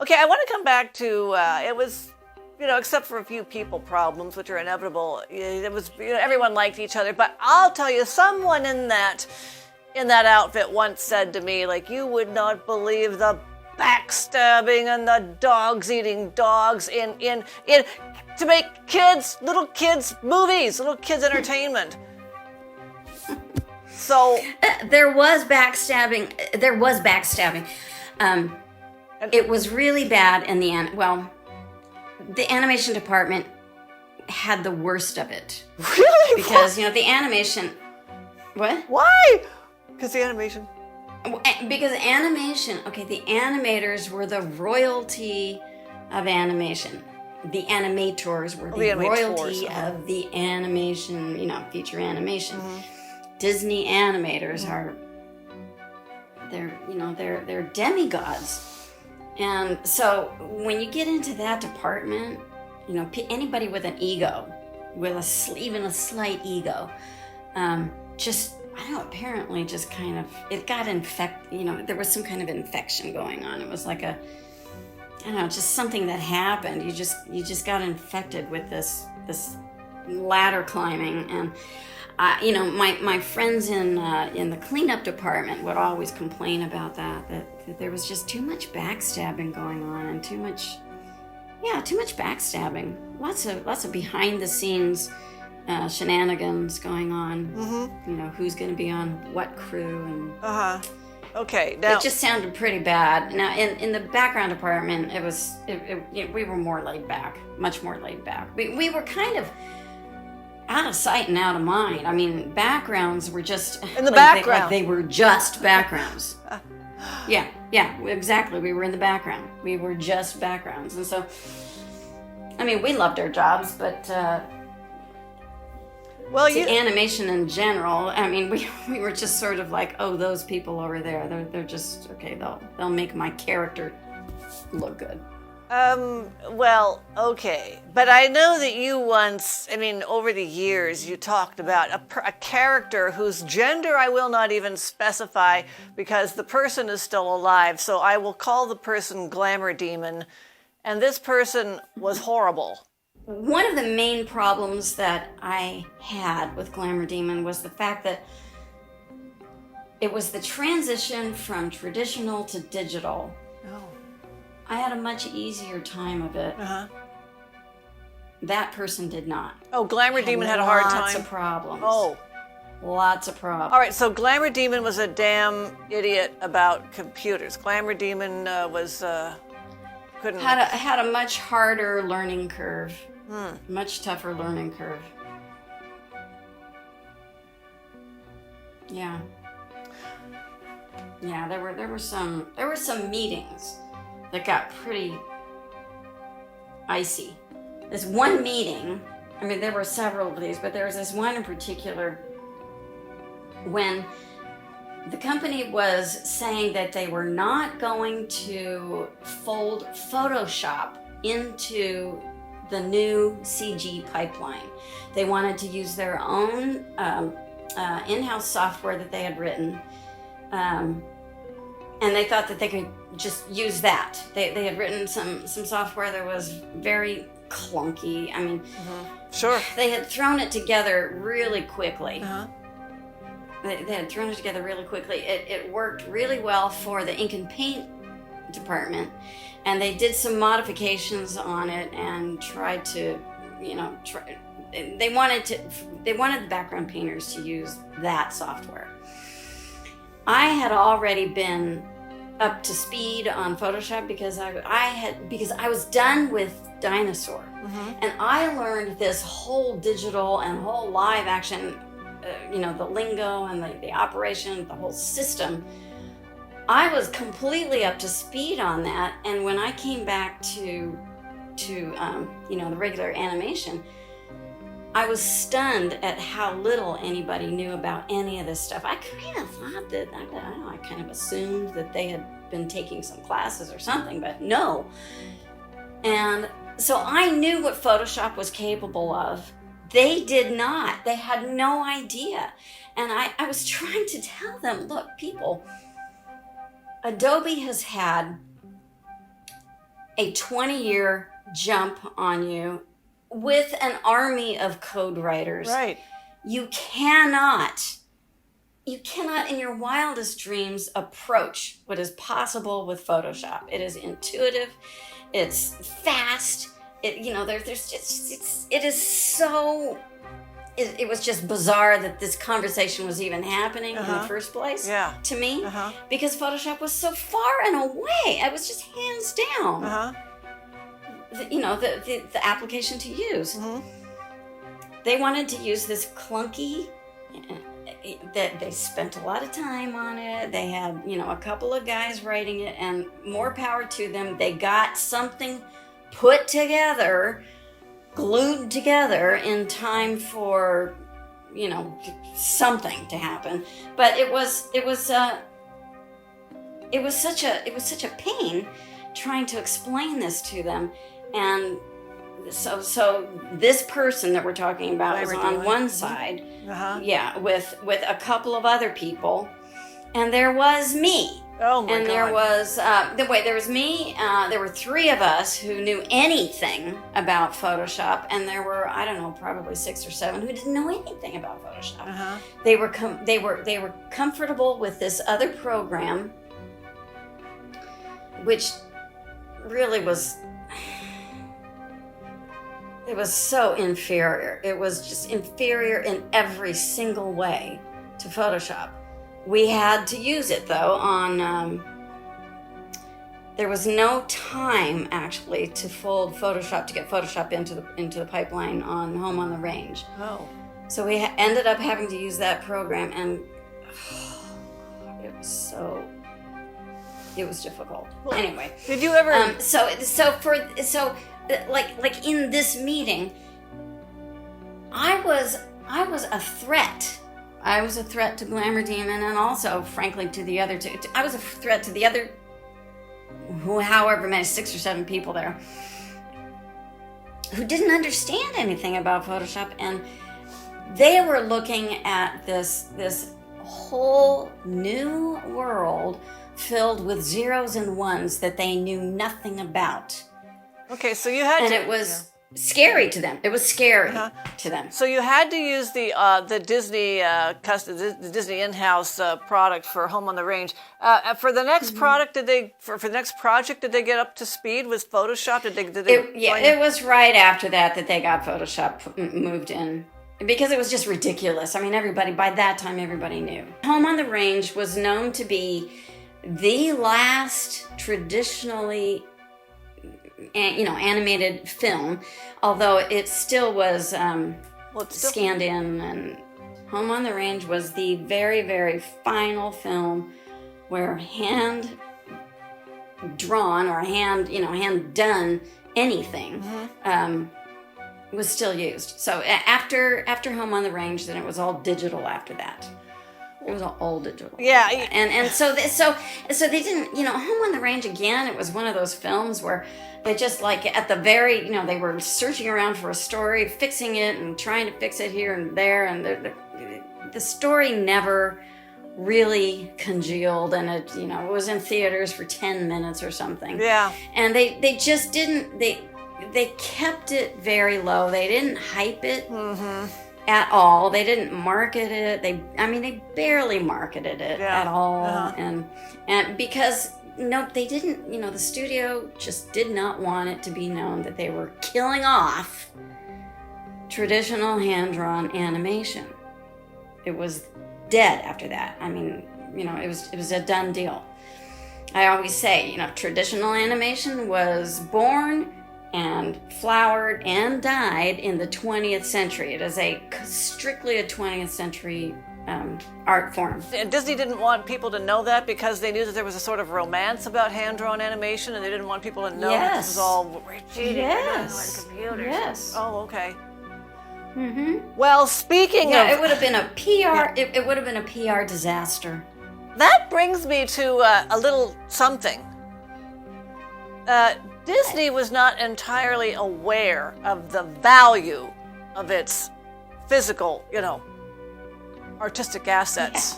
Okay, I want to come back to it was, except for a few people problems, which are inevitable. It was, everyone liked each other. But I'll tell you, someone in that outfit once said to me, like, you would not believe the backstabbing and the dogs eating dogs in to make little kids movies, little kids entertainment. So there was backstabbing. It was really bad in the end. Well, the animation department had the worst of it. Really? Because, the animation... What? Why? Because the animation... Because animation... Okay, the animators were the royalty of animation. The animators were the royalty of the animation, feature animation. Mm-hmm. Disney animators are... They're demigods. And so when you get into that department, anybody with an ego, even a slight ego, apparently just kind of, it got infected, there was some kind of infection going on. It was like just something that happened. You just got infected with this ladder climbing. And my friends in the cleanup department would always complain about that there was just too much backstabbing going on, and too much backstabbing. Lots of behind the scenes shenanigans going on. Mm-hmm. Who's going to be on what crew and. Okay. Now it just sounded pretty bad. Now in the background department, we were more laid back, much more laid back. We were kind of out of sight and out of mind. I mean, backgrounds were just in the background. They were just backgrounds. Yeah, exactly. We were in the background. We were just backgrounds, and so, I mean, we loved our jobs, but animation in general. I mean, we were just sort of like, oh, those people over there, they're just okay. They'll make my character look good. Well, okay. But I know that you once, over the years, you talked about a character whose gender I will not even specify because the person is still alive. So I will call the person Glamour Demon. And this person was horrible. One of the main problems that I had with Glamour Demon was the fact that it was the transition from traditional to digital. Oh. I had a much easier time of it. Uh-huh. That person did not. Oh, Glamour Demon had a hard time? Lots of problems. Oh. Lots of problems. All right, so Glamour Demon was a damn idiot about computers. Glamour Demon couldn't... Had a much harder learning curve. Much tougher learning curve. Yeah. Yeah, there were some meetings that got pretty icy. This one meeting, there were several of these, but there was this one in particular when the company was saying that they were not going to fold Photoshop into the new CG pipeline. They wanted to use their own in-house software that they had written, and they thought that they could just use that. They had written some software that was very clunky. Sure. They had thrown it together really quickly. Uh-huh. They had thrown it together really quickly. It worked really well for the ink and paint department, and they did some modifications on it and tried to, they wanted the background painters to use that software. I had already been up to speed on Photoshop because I was done with Dinosaur. Mm-hmm. And I learned this whole digital and whole live action, the lingo and the operation, the whole system. I was completely up to speed on that, and when I came back to the regular animation, I was stunned at how little anybody knew about any of this stuff. I kind of thought that, I kind of assumed that they had been taking some classes or something, but no. And so I knew what Photoshop was capable of. They did not. They had no idea. And I was trying to tell them, look, people, Adobe has had a 20-year jump on you with an army of code writers. Right. You cannot in your wildest dreams approach what is possible with Photoshop. It is intuitive, it's fast, it was just bizarre that this conversation was even happening in the first place to me, because Photoshop was so far and away. I was just hands down, the application to use. They wanted to use this clunky, that they spent a lot of time on it. They had, a couple of guys writing it, and more power to them. They got something put together, glued together in time for, something to happen. But it was such a pain trying to explain this to them. And so this person that we're talking about was on one side, with a couple of other people, and there was me. Oh my God. And there was there was me. There were 3 of us who knew anything about Photoshop, and there were, I don't know, probably 6 or 7 who didn't know anything about Photoshop. They were comfortable with this other program, which really was. It was so inferior. It was just inferior in every single way to Photoshop. We had to use it, though, on... there was no time, actually, to fold Photoshop, to get Photoshop into the pipeline on Home on the Range. Oh. So we ended up having to use that program, and it was difficult. Well, anyway. Did you ever... Like in this meeting, I was a threat. I was a threat to Glamour Demon, and also, frankly, to the other 2. I was a threat to the other, however many, 6 or 7 people there, who didn't understand anything about Photoshop, and they were looking at this whole new world filled with zeros and ones that they knew nothing about. Okay, so you had and it was scary to them. It was scary to them. So you had to use the Disney the Disney in-house product for Home on the Range. For the next product, for the next project, did they get up to speed with Photoshop? It was right after that they got Photoshop moved in, because it was just ridiculous. I mean, by that time, everybody knew. Home on the Range was known to be the last traditionally animated film, although it still was scanned in, and Home on the Range was the very, very final film where hand drawn or hand done anything was still used. So after Home on the Range, then it was all digital after that. It was all digital. Yeah. And so they didn't, Home on the Range, again, it was one of those films where they just, like, at the very, they were searching around for a story, fixing it and trying to fix it here and there, and the story never really congealed, and it was in theaters for 10 minutes or something. Yeah. And they just didn't, they kept it very low. They didn't hype it. At all. They didn't market it. They barely marketed it at all. And because they didn't, the studio just did not want it to be known that they were killing off traditional hand-drawn animation. It was dead after that. I mean, it was a done deal. I always say, traditional animation was born and flowered and died in the 20th century. It is strictly a 20th century art form. And Disney didn't want people to know that because they knew that there was a sort of romance about hand-drawn animation, and they didn't want people to know that this was all, we're cheating on computers. Yes. Oh, okay. Well, speaking of... it would have been a PR, it would have been a PR disaster. That brings me to a little something. Disney was not entirely aware of the value of its physical, artistic assets.